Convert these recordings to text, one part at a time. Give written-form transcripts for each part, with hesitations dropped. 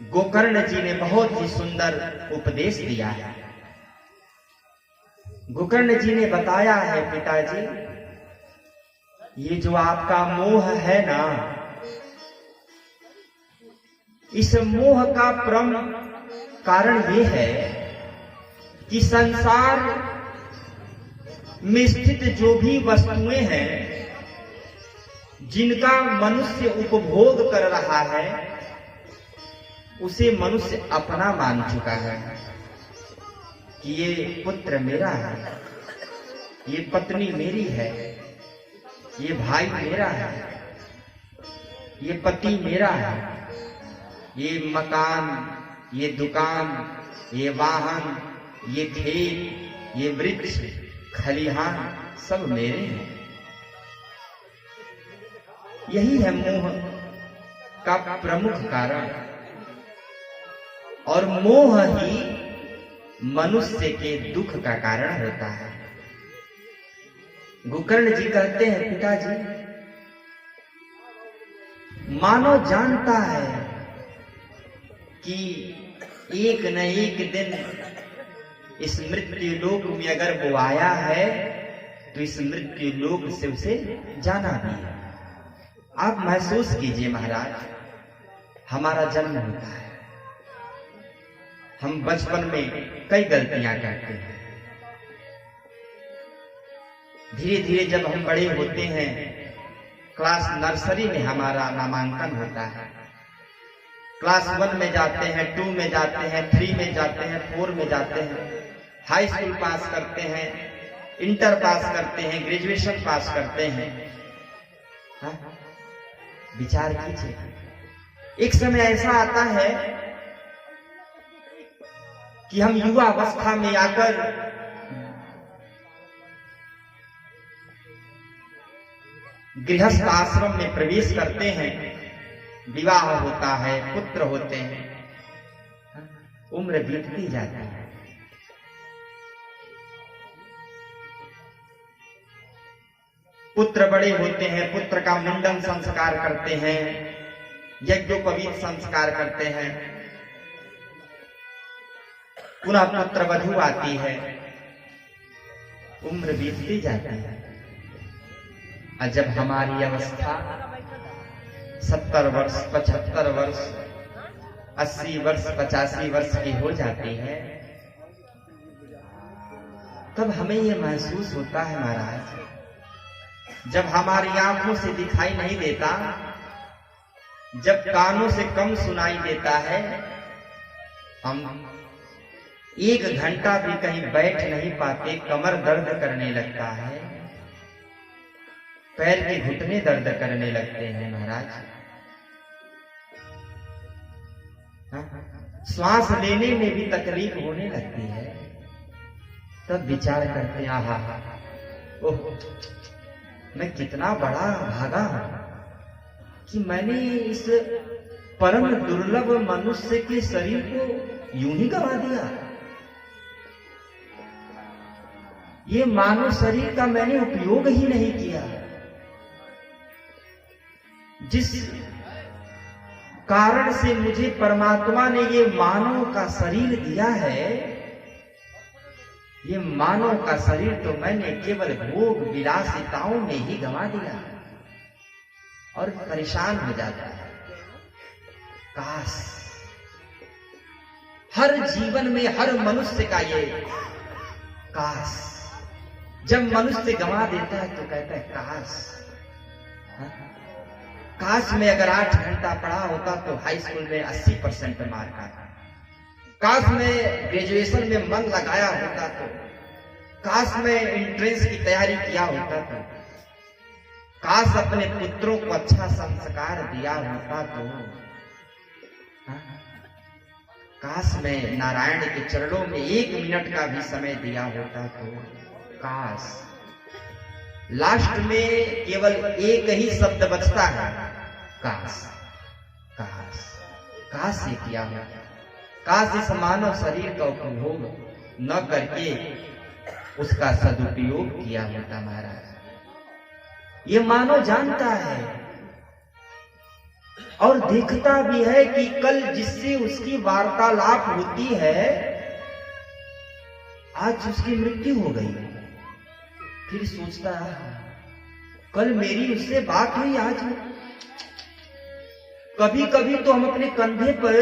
गोकर्ण जी ने बहुत ही सुंदर उपदेश दिया है। गोकर्ण जी ने बताया है, पिताजी, ये जो आपका मोह है ना, इस मोह का परम कारण ये है कि संसार में स्थित जो भी वस्तुएं हैं जिनका मनुष्य उपभोग कर रहा है, उसे मनुष्य अपना मान चुका है कि ये पुत्र मेरा है, ये पत्नी मेरी है, ये भाई मेरा है, ये पति मेरा है, ये मकान, ये दुकान, ये वाहन, ये खेत, ये वृक्ष, खलिहान सब मेरे हैं। यही है मोह का प्रमुख कारण, और मोह ही मनुष्य के दुख का कारण होता है। गोकर्ण जी कहते हैं, पिताजी, मानव जानता है कि एक न एक दिन इस मृत्यु लोक में अगर वो आया है तो इस मृत्यु लोक से उसे जाना भी है। आप महसूस कीजिए महाराज, हमारा जन्म होता है, हम बचपन में कई गलतियां करते हैं, धीरे धीरे जब हम बड़े होते हैं, क्लास नर्सरी में हमारा नामांकन होता है, क्लास 1 में जाते हैं, 2 में जाते हैं, 3 में जाते हैं, 4 में जाते हैं, हाई स्कूल पास करते हैं, इंटर पास करते हैं, ग्रेजुएशन पास करते हैं। विचार कीजिए, एक समय ऐसा आता है कि हम युवा अवस्था में आकर गृहस्थ आश्रम में प्रवेश करते हैं, विवाह होता है, पुत्र होते हैं, उम्र बीतती जाती है। पुत्र बड़े होते हैं, पुत्र का मुंडन संस्कार करते हैं, यज्ञोपवीत संस्कार करते हैं, पुनः पुत्र वधू आती है, उम्र बीतती जाती है। और जब हमारी अवस्था 70 वर्ष, 75 वर्ष, 80 वर्ष, 85 वर्ष की हो जाती है, तब हमें यह महसूस होता है महाराज, जब हमारी आंखों से दिखाई नहीं देता, जब कानों से कम सुनाई देता है, हम 1 घंटा भी कहीं बैठ नहीं पाते, कमर दर्द करने लगता है, पैर के घुटने दर्द करने लगते हैं महाराज, श्वास लेने में भी तकलीफ होने लगती है। तब विचार करते हैं, आहा, ओह, मैं कितना बड़ा भागा कि मैंने इस परम दुर्लभ मनुष्य के शरीर को यूं ही गवा दिया। ये मानव शरीर का मैंने उपयोग ही नहीं किया। जिस कारण से मुझे परमात्मा ने ये मानव का शरीर दिया है, ये मानव का शरीर तो मैंने केवल भोग विलासिताओं में ही गंवा दिया और परेशान हो जाता है। काश हर जीवन में हर मनुष्य का ये काश, जब मनुष्य गंवा देता है तो कहता है काश, काश में अगर 8 घंटा पढ़ा होता तो हाई स्कूल में 80% मार्क आता, काश में ग्रेजुएशन में मन लगाया होता तो, काश में एंट्रेंस की तैयारी किया होता तो, काश अपने पुत्रों को अच्छा संस्कार दिया होता तो, काश में नारायण के चरणों में 1 मिनट का भी समय दिया होता तो, काश। लास्ट में केवल एक ही शब्द बचता है, काश। काश काश ये किया होता, काश इस मानव शरीर का उपभोग न करके उसका सदुपयोग किया होता महाराज। ये मानव जानता है और देखता भी है कि कल जिससे उसकी वार्तालाप होती है आज उसकी मृत्यु हो गई। फिर सोचता है कल मेरी उससे बात हुई, आज कभी कभी तो हम अपने कंधे पर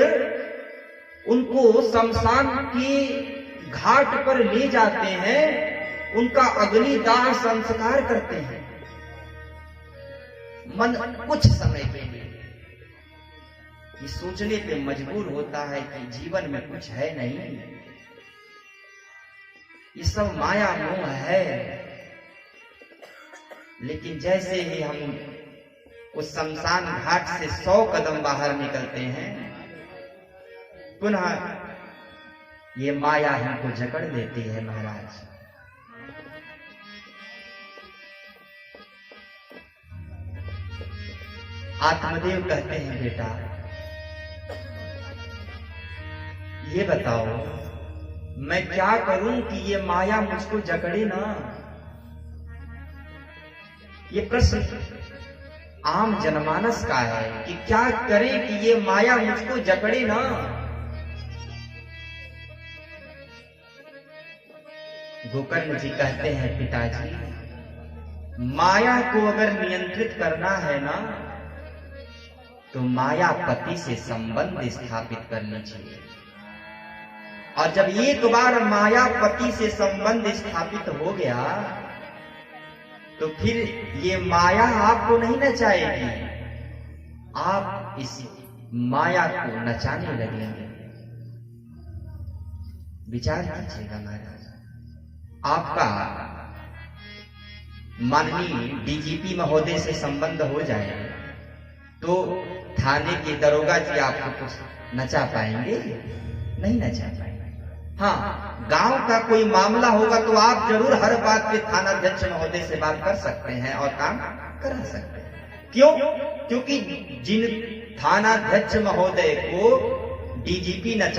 उनको शमशान के घाट पर ले जाते हैं, उनका अग्नि दाह संस्कार करते हैं। मन कुछ समय के लिए ये सोचने पे मजबूर होता है कि जीवन में कुछ है नहीं, ये सब माया मोह है। लेकिन जैसे ही हम उस शमशान घाट से 100 कदम बाहर निकलते हैं, पुनः ये माया हमको जकड़ लेती है महाराज। आत्मदेव कहते हैं बेटा ये बताओ मैं क्या करूं कि ये माया मुझको जकड़े ना। ये प्रश्न आम जनमानस का है कि क्या करें कि ये माया मुझको जकड़े ना। गोकर्ण जी कहते हैं पिताजी माया को अगर नियंत्रित करना है ना तो मायापति से संबंध स्थापित करनी चाहिए। और जब एक बार मायापति से संबंध स्थापित हो गया तो फिर ये माया आपको नहीं नचाएगी, आप इस माया को नचाने लगेंगे। विचार कीजिएगा महाराज, आपका माननीय डीजीपी महोदय से संबंध हो जाए तो थाने के दरोगा जी आपको कुछ नचा पाएंगे? नहीं नचा पाएंगे। हाँ, गांव का कोई मामला होगा तो आप जरूर हर बात पे थानाध्यक्ष महोदय से बात कर सकते हैं और काम करा सकते हैं। क्यों? क्योंकि जिन थानाध्यक्ष महोदय को डीजीपी नचा